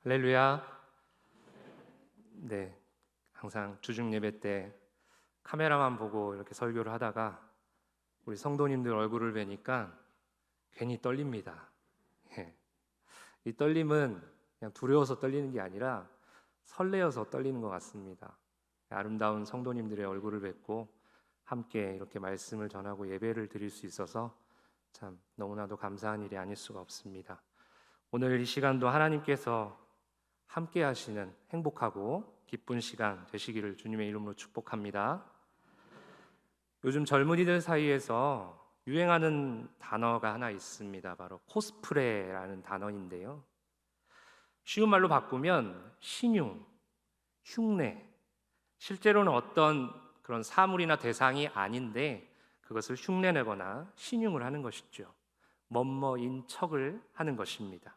할렐루야. 네, 항상 주중 예배 때 카메라만 보고 이렇게 설교를 하다가 우리 성도님들 얼굴을 뵈니까 괜히 떨립니다. 예. 이 떨림은 그냥 두려워서 떨리는 게 아니라 설레어서 떨리는 것 같습니다. 아름다운 성도님들의 얼굴을 뵙고 함께 이렇게 말씀을 전하고 예배를 드릴 수 있어서 참 너무나도 감사한 일이 아닐 수가 없습니다. 오늘 이 시간도 하나님께서 함께 하시는 행복하고 기쁜 시간 되시기를 주님의 이름으로 축복합니다. 요즘 젊은이들 사이에서 유행하는 단어가 하나 있습니다. 바로 코스프레라는 단어인데요. 쉬운 말로 바꾸면 신용, 흉내, 실제로는 어떤 그런 사물이나 대상이 아닌데 그것을 흉내내거나 신용을 하는 것이죠. 멋머인 척을 하는 것입니다.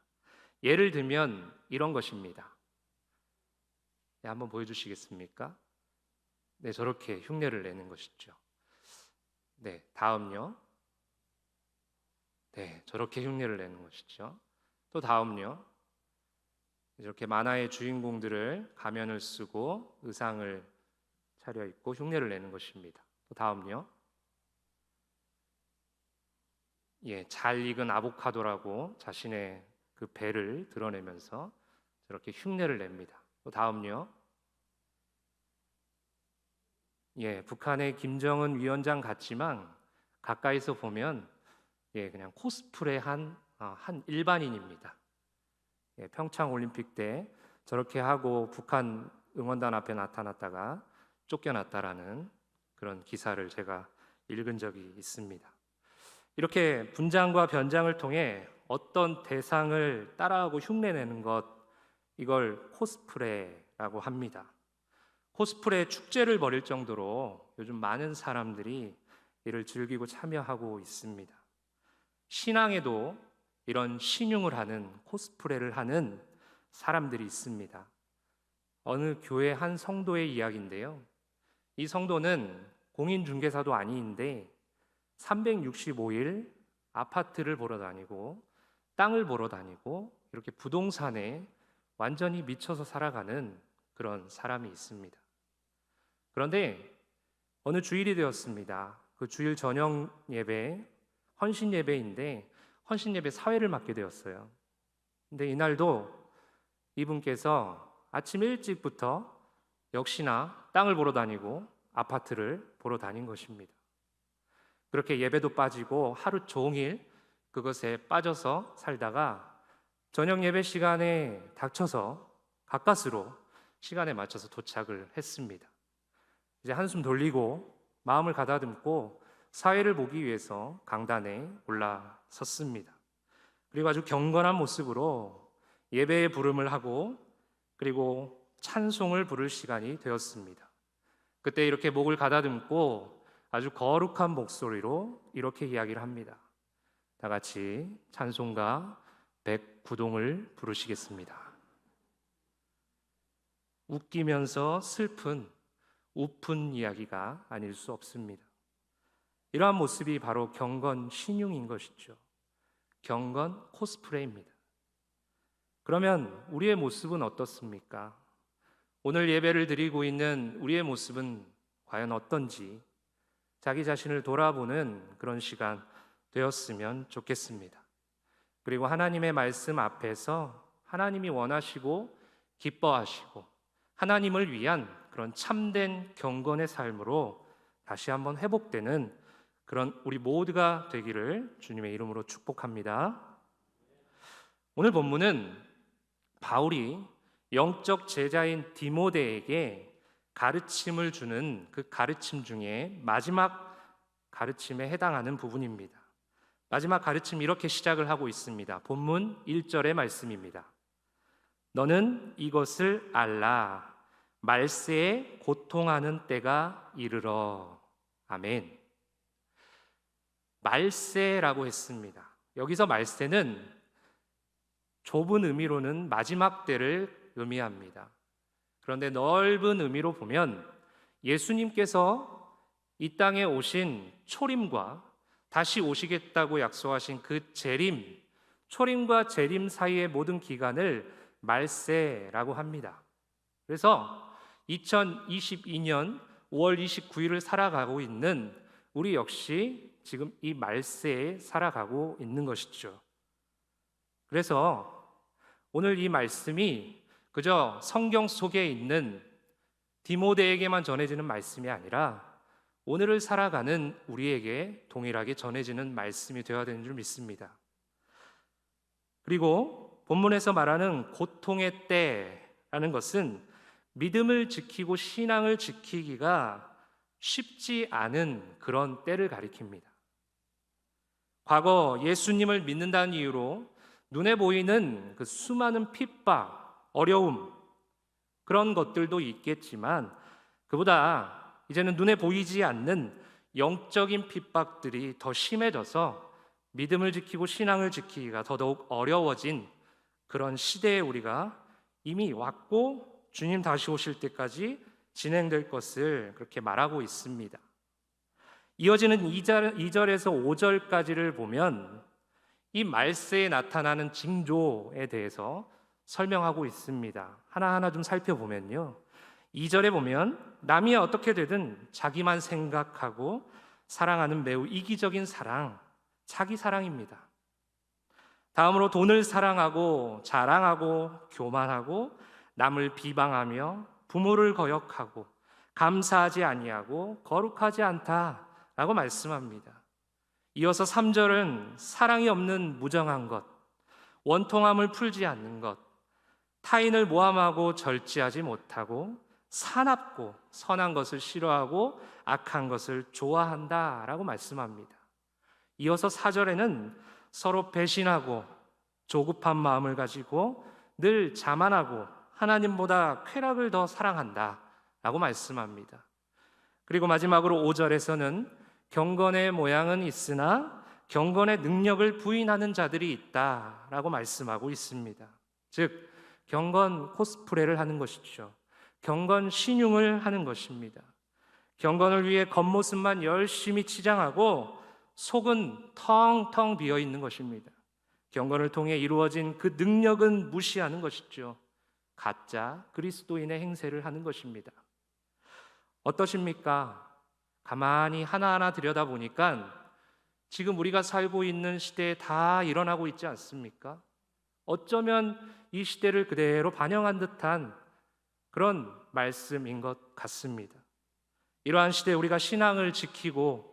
예를 들면 이런 것입니다. 네, 한번 보여주시겠습니까? 네, 저렇게 흉내를 내는 것이죠. 네, 다음요. 네, 저렇게 흉내를 내는 것이죠. 또 다음요. 이렇게 만화의 주인공들을 가면을 쓰고 의상을 차려입고 흉내를 내는 것입니다. 또 다음요. 예, 잘 익은 아보카도라고 자신의 그 배를 드러내면서 저렇게 흉내를 냅니다. 또 다음요. 예, 북한의 김정은 위원장 같지만 가까이서 보면 그냥 코스프레한 한 일반인입니다. 예, 평창 올림픽 때 저렇게 하고 북한 응원단 앞에 나타났다가 쫓겨났다라는 그런 기사를 제가 읽은 적이 있습니다. 이렇게 분장과 변장을 통해 어떤 대상을 따라하고 흉내내는 것, 이걸 코스프레라고 합니다. 코스프레 축제를 벌일 정도로 요즘 많은 사람들이 이를 즐기고 참여하고 있습니다. 신앙에도 이런 신용을 하는 코스프레를 하는 사람들이 있습니다. 어느 교회 한 성도의 이야기인데요. 이 성도는 공인중개사도 아닌데 365일 아파트를 보러 다니고 땅을 보러 다니고 이렇게 부동산에 완전히 미쳐서 살아가는 그런 사람이 있습니다. 그런데 어느 주일이 되었습니다. 그 주일 저녁 예배, 헌신 예배인데 헌신 예배 사회를 맡게 되었어요. 근데 이날도 이분께서 아침 일찍부터 역시나 땅을 보러 다니고 아파트를 보러 다닌 것입니다. 그렇게 예배도 빠지고 하루 종일 그것에 빠져서 살다가 저녁 예배 시간에 닥쳐서 가까스로 시간에 맞춰서 도착을 했습니다. 이제 한숨 돌리고 마음을 가다듬고 사회를 보기 위해서 강단에 올라섰습니다. 그리고 아주 경건한 모습으로 예배의 부름을 하고 그리고 찬송을 부를 시간이 되었습니다. 그때 이렇게 목을 가다듬고 아주 거룩한 목소리로 이렇게 이야기를 합니다. 다 같이 찬송가 109동을 부르시겠습니다. 웃기면서 슬픈 우픈 이야기가 아닐 수 없습니다. 이러한 모습이 바로 경건 신용인 것이죠. 경건 코스프레입니다. 그러면 우리의 모습은 어떻습니까? 오늘 예배를 드리고 있는 우리의 모습은 과연 어떤지 자기 자신을 돌아보는 그런 시간 되었으면 좋겠습니다. 그리고 하나님의 말씀 앞에서 하나님이 원하시고 기뻐하시고 하나님을 위한 그런 참된 경건의 삶으로 다시 한번 회복되는 그런 우리 모두가 되기를 주님의 이름으로 축복합니다. 오늘 본문은 바울이 영적 제자인 디모데에게 가르침을 주는 그 가르침 중에 마지막 가르침에 해당하는 부분입니다. 마지막 가르침이 이렇게 시작을 하고 있습니다. 본문 1절의 말씀입니다. 너는 이것을 알라. 말세에 고통하는 때가 이르러. 아멘. 말세라고 했습니다. 여기서 말세는 좁은 의미로는 마지막 때를 의미합니다. 그런데 넓은 의미로 보면 예수님께서 이 땅에 오신 초림과 다시 오시겠다고 약속하신 그 재림, 초림과 재림 사이의 모든 기간을 말세라고 합니다. 그래서 2022년 5월 29일을 살아가고 있는 우리 역시 지금 이 말세에 살아가고 있는 것이죠. 그래서 오늘 이 말씀이 그저 성경 속에 있는 디모데에게만 전해지는 말씀이 아니라 오늘을 살아가는 우리에게 동일하게 전해지는 말씀이 되어야 되는 줄 믿습니다. 그리고 본문에서 말하는 고통의 때라는 것은 믿음을 지키고 신앙을 지키기가 쉽지 않은 그런 때를 가리킵니다. 과거 예수님을 믿는다는 이유로 눈에 보이는 그 수많은 핍박, 어려움, 그런 것들도 있겠지만 그보다 이제는 눈에 보이지 않는 영적인 핍박들이 더 심해져서 믿음을 지키고 신앙을 지키기가 더더욱 어려워진 그런 시대에 우리가 이미 왔고 주님 다시 오실 때까지 진행될 것을 그렇게 말하고 있습니다. 이어지는 2절에서 5절까지를 보면 이 말세에 나타나는 징조에 대해서 설명하고 있습니다. 하나하나 좀 살펴보면요, 2절에 보면 남이 어떻게 되든 자기만 생각하고 사랑하는 매우 이기적인 사랑, 자기 사랑입니다. 다음으로 돈을 사랑하고 자랑하고 교만하고 남을 비방하며 부모를 거역하고 감사하지 아니하고 거룩하지 않다라고 말씀합니다. 이어서 3절은 사랑이 없는 무정한 것, 원통함을 풀지 않는 것, 타인을 모함하고 절제하지 못하고 사납고 선한 것을 싫어하고 악한 것을 좋아한다라고 말씀합니다. 이어서 4절에는 서로 배신하고 조급한 마음을 가지고 늘 자만하고 하나님보다 쾌락을 더 사랑한다라고 말씀합니다. 그리고 마지막으로 5절에서는 경건의 모양은 있으나 경건의 능력을 부인하는 자들이 있다라고 말씀하고 있습니다. 즉 경건 코스프레를 하는 것이죠. 경건 신용을 하는 것입니다. 경건을 위해 겉모습만 열심히 치장하고 속은 텅텅 비어 있는 것입니다. 경건을 통해 이루어진 그 능력은 무시하는 것이죠. 가짜 그리스도인의 행세를 하는 것입니다. 어떠십니까? 가만히 하나하나 들여다보니까 지금 우리가 살고 있는 시대에 다 일어나고 있지 않습니까? 어쩌면 이 시대를 그대로 반영한 듯한 그런 말씀인 것 같습니다. 이러한 시대에 우리가 신앙을 지키고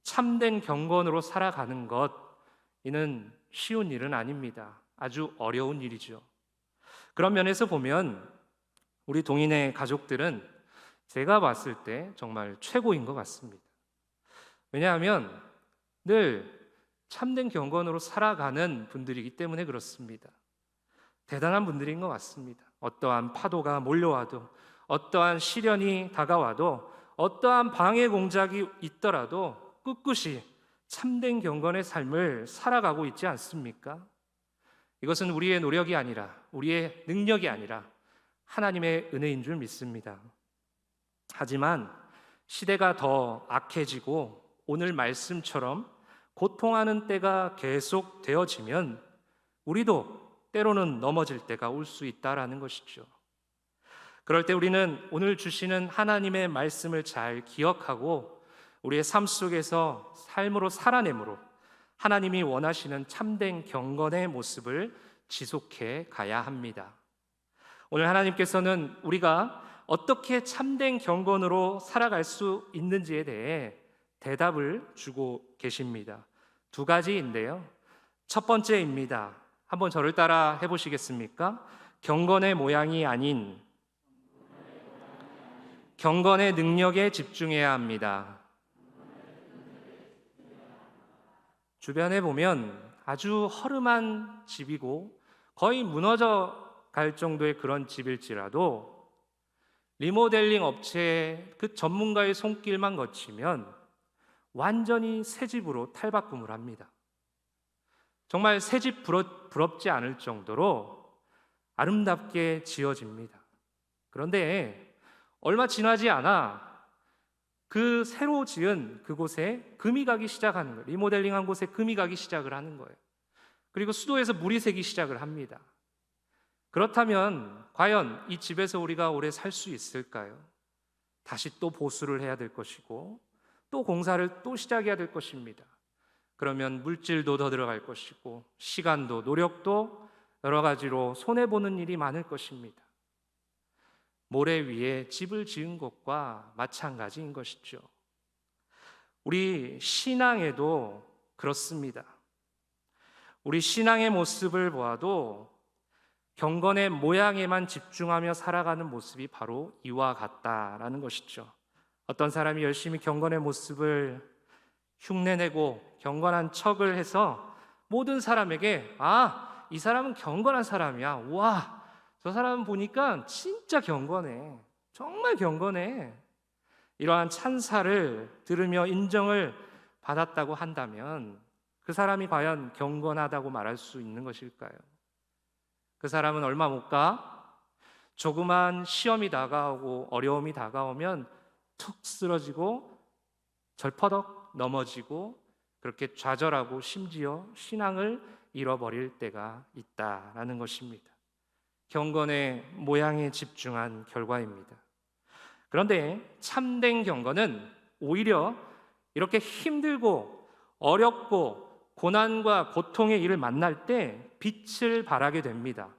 참된 경건으로 살아가는 것, 이는 쉬운 일은 아닙니다. 아주 어려운 일이죠. 그런 면에서 보면 우리 동인의 가족들은 제가 봤을 때 정말 최고인 것 같습니다. 왜냐하면 늘 참된 경건으로 살아가는 분들이기 때문에 그렇습니다. 대단한 분들인 것 같습니다. 어떠한 파도가 몰려와도, 어떠한 시련이 다가와도, 어떠한 방해 공작이 있더라도 꿋꿋이 참된 경건의 삶을 살아가고 있지 않습니까? 이것은 우리의 노력이 아니라, 우리의 능력이 아니라 하나님의 은혜인 줄 믿습니다. 하지만 시대가 더 악해지고 오늘 말씀처럼 고통하는 때가 계속 되어지면 우리도 때로는 넘어질 때가 올 수 있다라는 것이죠. 그럴 때 우리는 오늘 주시는 하나님의 말씀을 잘 기억하고 우리의 삶 속에서 삶으로 살아내므로 하나님이 원하시는 참된 경건의 모습을 지속해 가야 합니다. 오늘 하나님께서는 우리가 어떻게 참된 경건으로 살아갈 수 있는지에 대해 대답을 주고 계십니다. 두 가지인데요. 첫 번째입니다. 한번 저를 따라 해보시겠습니까? 경건의 모양이 아닌 경건의 능력에 집중해야 합니다. 주변에 보면 아주 허름한 집이고 거의 무너져 갈 정도의 그런 집일지라도 리모델링 업체의 그 전문가의 손길만 거치면 완전히 새 집으로 탈바꿈을 합니다. 정말 새 집 부럽지 않을 정도로 아름답게 지어집니다. 그런데 얼마 지나지 않아 그 새로 지은 그곳에 금이 가기 시작하는 거예요. 리모델링한 곳에 금이 가기 시작을 하는 거예요. 그리고 수도에서 물이 새기 시작을 합니다. 그렇다면 과연 이 집에서 우리가 오래 살 수 있을까요? 다시 또 보수를 해야 될 것이고 또 공사를 또 시작해야 될 것입니다. 그러면 물질도 더 들어갈 것이고 시간도 노력도 여러 가지로 손해보는 일이 많을 것입니다. 모래 위에 집을 지은 것과 마찬가지인 것이죠. 우리 신앙에도 그렇습니다. 우리 신앙의 모습을 보아도 경건의 모양에만 집중하며 살아가는 모습이 바로 이와 같다라는 것이죠. 어떤 사람이 열심히 경건의 모습을 흉내내고 경건한 척을 해서 모든 사람에게 이 사람은 경건한 사람이야. 와, 저 사람 보니까 진짜 경건해. 정말 경건해. 이러한 찬사를 들으며 인정을 받았다고 한다면 그 사람이 과연 경건하다고 말할 수 있는 것일까요? 그 사람은 얼마 못 가 조그만 시험이 다가오고 어려움이 다가오면 툭 쓰러지고 절퍼덕 넘어지고 그렇게 좌절하고 심지어 신앙을 잃어버릴 때가 있다라는 것입니다. 경건의 모양에 집중한 결과입니다. 그런데 참된 경건은 오히려 이렇게 힘들고 어렵고 고난과 고통의 일을 만날 때 빛을 발하게 됩니다.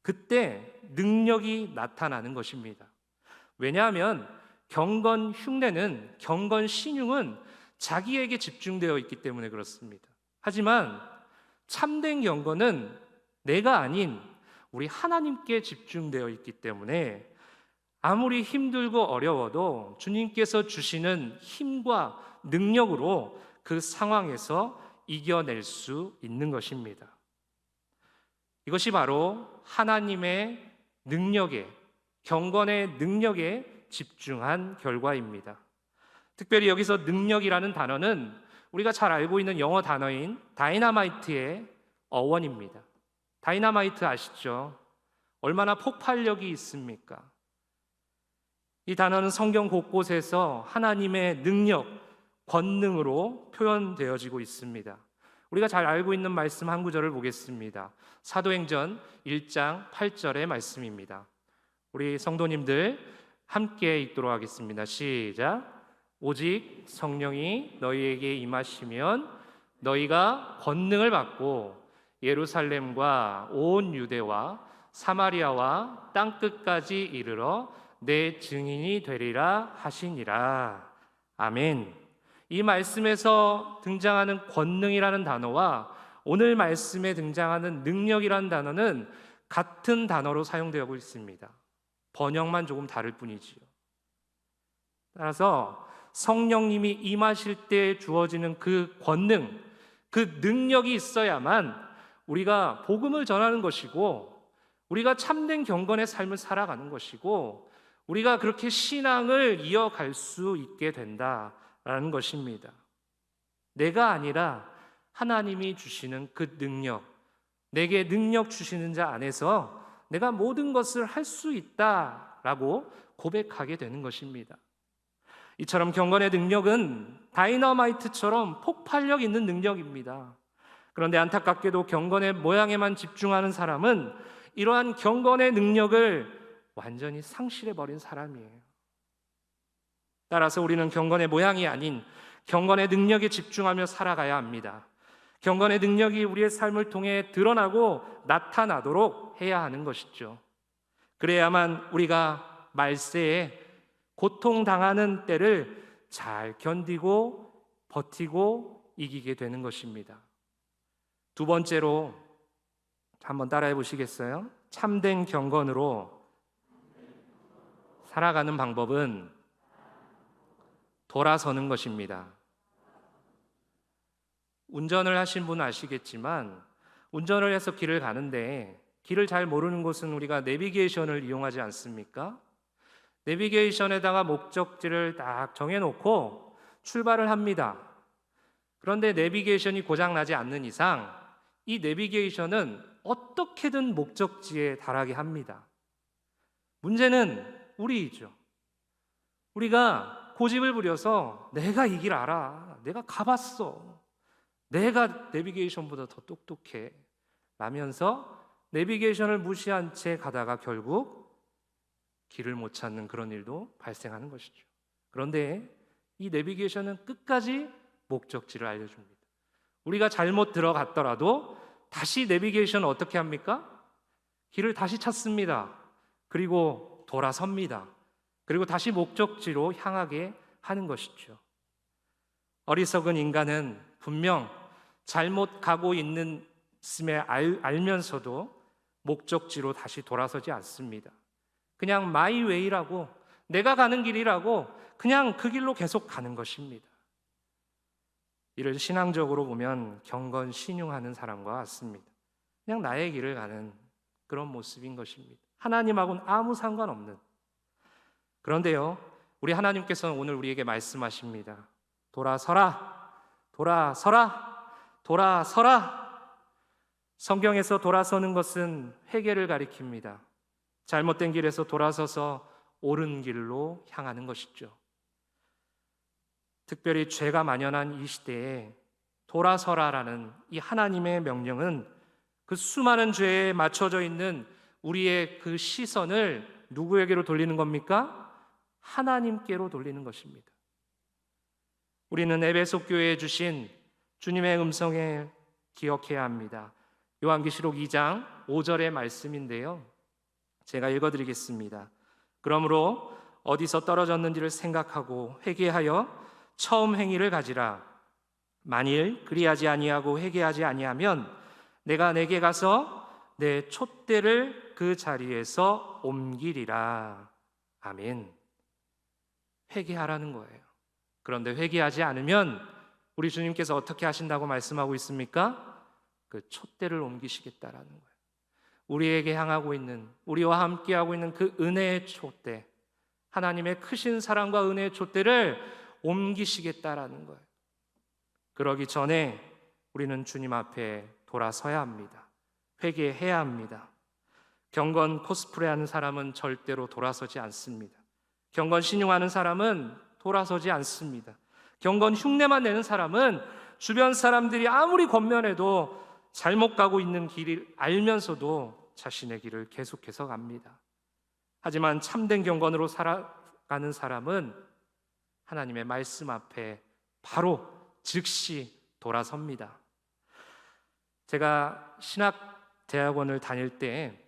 그때 능력이 나타나는 것입니다. 왜냐하면 경건 흉내는, 경건 신용은 자기에게 집중되어 있기 때문에 그렇습니다. 하지만 참된 경건은 내가 아닌 우리 하나님께 집중되어 있기 때문에 아무리 힘들고 어려워도 주님께서 주시는 힘과 능력으로 그 상황에서 이겨낼 수 있는 것입니다. 이것이 바로 하나님의 능력에, 경건의 능력에 집중한 결과입니다. 특별히 여기서 능력이라는 단어는 우리가 잘 알고 있는 영어 단어인 다이너마이트의 어원입니다. 다이너마이트 아시죠? 얼마나 폭발력이 있습니까? 이 단어는 성경 곳곳에서 하나님의 능력, 권능으로 표현되어지고 있습니다. 우리가 잘 알고 있는 말씀 한 구절을 보겠습니다. 사도행전 1장 8절의 말씀입니다. 우리 성도님들 함께 읽도록 하겠습니다. 시작. 오직 성령이 너희에게 임하시면 너희가 권능을 받고 예루살렘과 온 유대와 사마리아와 땅끝까지 이르러 내 증인이 되리라 하시니라. 아멘. 이 말씀에서 등장하는 권능이라는 단어와 오늘 말씀에 등장하는 능력이라는 단어는 같은 단어로 사용되고 있습니다. 번역만 조금 다를 뿐이지요. 따라서 성령님이 임하실 때 주어지는 그 권능, 그 능력이 있어야만 우리가 복음을 전하는 것이고 우리가 참된 경건의 삶을 살아가는 것이고 우리가 그렇게 신앙을 이어갈 수 있게 된다라는 것입니다. 내가 아니라 하나님이 주시는 그 능력, 내게 능력 주시는 자 안에서 내가 모든 것을 할 수 있다라고 고백하게 되는 것입니다. 이처럼 경건의 능력은 다이너마이트처럼 폭발력 있는 능력입니다. 그런데 안타깝게도 경건의 모양에만 집중하는 사람은 이러한 경건의 능력을 완전히 상실해버린 사람이에요. 따라서 우리는 경건의 모양이 아닌 경건의 능력에 집중하며 살아가야 합니다. 경건의 능력이 우리의 삶을 통해 드러나고 나타나도록 해야 하는 것이죠. 그래야만 우리가 말세에 고통당하는 때를 잘 견디고 버티고 이기게 되는 것입니다. 두 번째로 한번 따라해 보시겠어요? 참된 경건으로 살아가는 방법은 돌아서는 것입니다. 운전을 하신 분은 아시겠지만 운전을 해서 길을 가는데 길을 잘 모르는 곳은 우리가 내비게이션을 이용하지 않습니까? 내비게이션에다가 목적지를 딱 정해놓고 출발을 합니다. 그런데 내비게이션이 고장나지 않는 이상 이 내비게이션은 어떻게든 목적지에 달하게 합니다. 문제는 우리이죠. 우리가 고집을 부려서 내가 이 길 알아, 내가 가봤어, 내가 내비게이션보다 더 똑똑해 라면서 내비게이션을 무시한 채 가다가 결국 길을 못 찾는 그런 일도 발생하는 것이죠. 그런데 이 내비게이션은 끝까지 목적지를 알려줍니다. 우리가 잘못 들어갔더라도 다시 내비게이션은 어떻게 합니까? 길을 다시 찾습니다. 그리고 돌아섭니다. 그리고 다시 목적지로 향하게 하는 것이죠. 어리석은 인간은 분명 잘못 가고 있음에 알면서도 목적지로 다시 돌아서지 않습니다. 그냥 마이 웨이라고, 내가 가는 길이라고 그냥 그 길로 계속 가는 것입니다. 이를 신앙적으로 보면 경건신용하는 사람과 같습니다. 그냥 나의 길을 가는 그런 모습인 것입니다. 하나님하고는 아무 상관없는. 그런데요, 우리 하나님께서는 오늘 우리에게 말씀하십니다. 돌아서라, 돌아서라, 돌아서라. 성경에서 돌아서는 것은 회개를 가리킵니다. 잘못된 길에서 돌아서서 옳은 길로 향하는 것이죠. 특별히 죄가 만연한 이 시대에 돌아서라라는 이 하나님의 명령은 그 수많은 죄에 맞춰져 있는 우리의 그 시선을 누구에게로 돌리는 겁니까? 하나님께로 돌리는 것입니다. 우리는 에베소 교회에 주신 주님의 음성에 기억해야 합니다. 요한계시록 2장 5절의 말씀인데요, 제가 읽어드리겠습니다. 그러므로 어디서 떨어졌는지를 생각하고 회개하여 처음 행위를 가지라. 만일 그리하지 아니하고 회개하지 아니하면 내가 내게 가서 내 촛대를 그 자리에서 옮기리라. 아멘. 회개하라는 거예요. 그런데 회개하지 않으면 우리 주님께서 어떻게 하신다고 말씀하고 있습니까? 그 촛대를 옮기시겠다라는 거예요. 우리에게 향하고 있는, 우리와 함께하고 있는 그 은혜의 촛대, 하나님의 크신 사랑과 은혜의 촛대를 옮기시겠다라는 거예요. 그러기 전에 우리는 주님 앞에 돌아서야 합니다. 회개해야 합니다. 경건 코스프레하는 사람은 절대로 돌아서지 않습니다. 경건 신용하는 사람은 돌아서지 않습니다. 경건 흉내만 내는 사람은 주변 사람들이 아무리 권면해도 잘못 가고 있는 길을 알면서도 자신의 길을 계속해서 갑니다. 하지만 참된 경건으로 살아가는 사람은 하나님의 말씀 앞에 바로 즉시 돌아섭니다. 제가 신학대학원을 다닐 때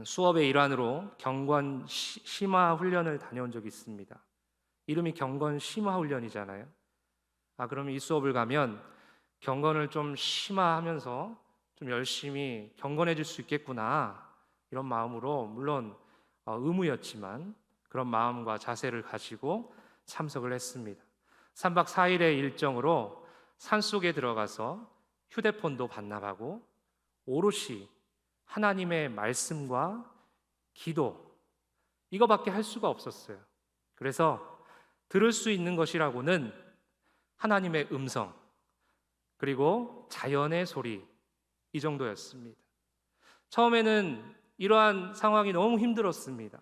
수업의 일환으로 경건 심화 훈련을 다녀온 적이 있습니다. 이름이 경건 심화 훈련이잖아요. 그러면 이 수업을 가면 경건을 좀 심화하면서 좀 열심히 경건해질 수 있겠구나, 이런 마음으로, 물론 의무였지만 그런 마음과 자세를 가지고 참석을 했습니다. 3박 4일의 일정으로 산속에 들어가서 휴대폰도 반납하고 오롯이 하나님의 말씀과 기도, 이거밖에 할 수가 없었어요. 그래서 들을 수 있는 것이라고는 하나님의 음성, 그리고 자연의 소리, 이 정도였습니다. 처음에는 이러한 상황이 너무 힘들었습니다.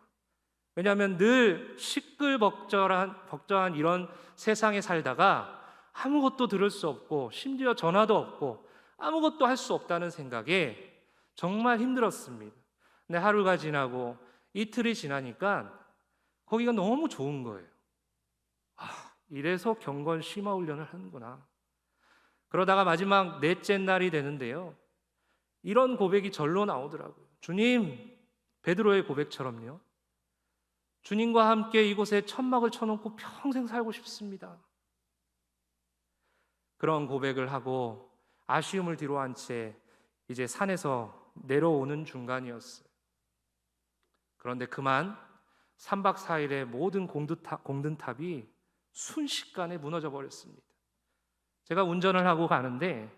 왜냐하면 늘 시끌벅적한 이런 세상에 살다가 아무것도 들을 수 없고 심지어 전화도 없고 아무것도 할 수 없다는 생각에 정말 힘들었습니다. 근데 하루가 지나고 이틀이 지나니까 거기가 너무 좋은 거예요. 이래서 경건 심화 훈련을 하는구나. 그러다가 마지막 넷째 날이 되는데요, 이런 고백이 절로 나오더라고요. 주님, 베드로의 고백처럼요, 주님과 함께 이곳에 천막을 쳐놓고 평생 살고 싶습니다. 그런 고백을 하고 아쉬움을 뒤로한 채 이제 산에서 내려오는 중간이었어요. 그런데 그만 3박 4일의 모든 공든탑이 순식간에 무너져 버렸습니다. 제가 운전을 하고 가는데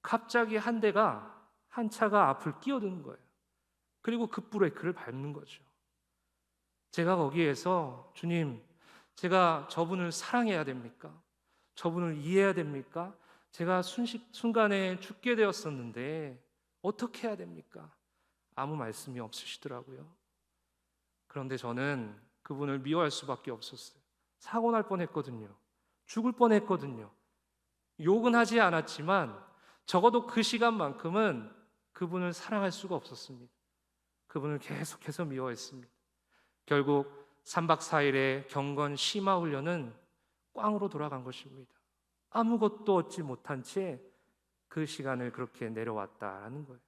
갑자기 한 차가 앞을 끼어드는 거예요. 그리고 급브레이크를 밟는 거죠. 제가 거기에서 주님, 제가 저분을 사랑해야 됩니까? 저분을 이해해야 됩니까? 제가 순간에 죽게 되었었는데 어떻게 해야 됩니까? 아무 말씀이 없으시더라고요. 그런데 저는 그분을 미워할 수밖에 없었어요. 사고 날 뻔했거든요. 죽을 뻔했거든요. 욕은 하지 않았지만 적어도 그 시간만큼은 그분을 사랑할 수가 없었습니다. 그분을 계속해서 미워했습니다. 결국 3박 4일의 경건 심화 훈련은 꽝으로 돌아간 것입니다. 아무것도 얻지 못한 채 그 시간을 그렇게 내려왔다라는 거예요.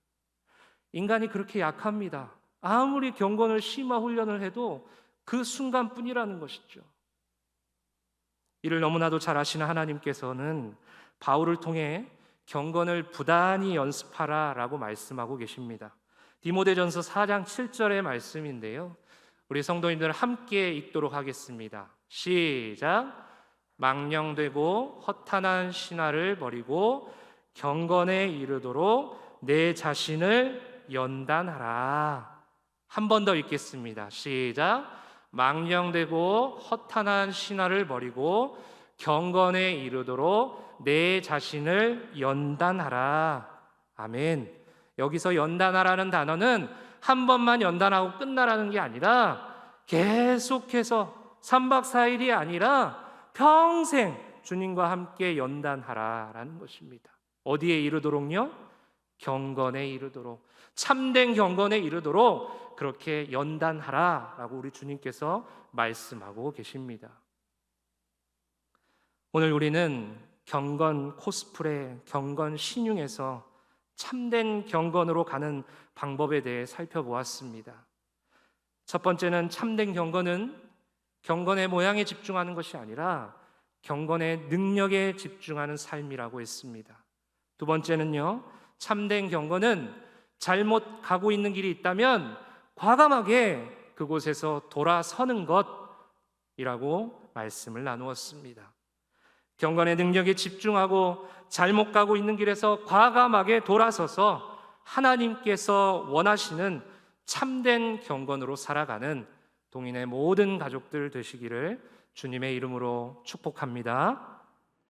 인간이 그렇게 약합니다. 아무리 경건을 심화 훈련을 해도 그 순간뿐이라는 것이죠. 이를 너무나도 잘 아시는 하나님께서는 바울을 통해 경건을 부단히 연습하라라고 말씀하고 계십니다. 디모데전서 4장 7절의 말씀인데요, 우리 성도님들 함께 읽도록 하겠습니다. 시작. 망령되고 허탄한 신화를 버리고 경건에 이르도록 내 자신을 연단하라. 한 번 더 읽겠습니다. 시작. 망령되고 허탄한 신화를 버리고 경건에 이르도록 내 자신을 연단하라. 아멘. 여기서 연단하라는 단어는 한 번만 연단하고 끝나라는 게 아니라 계속해서 3박 4일이 아니라 평생 주님과 함께 연단하라라는 것입니다. 어디에 이르도록요? 경건에 이르도록, 참된 경건에 이르도록 그렇게 연단하라라고 우리 주님께서 말씀하고 계십니다. 오늘 우리는 경건 코스프레, 경건 신용에서 참된 경건으로 가는 방법에 대해 살펴보았습니다. 첫 번째는 참된 경건은 경건의 모양에 집중하는 것이 아니라 경건의 능력에 집중하는 삶이라고 했습니다. 두 번째는요, 참된 경건은 잘못 가고 있는 길이 있다면 과감하게 그곳에서 돌아서는 것이라고 말씀을 나누었습니다. 경건의 능력에 집중하고 잘못 가고 있는 길에서 과감하게 돌아서서 하나님께서 원하시는 참된 경건으로 살아가는 동인의 모든 가족들 되시기를 주님의 이름으로 축복합니다.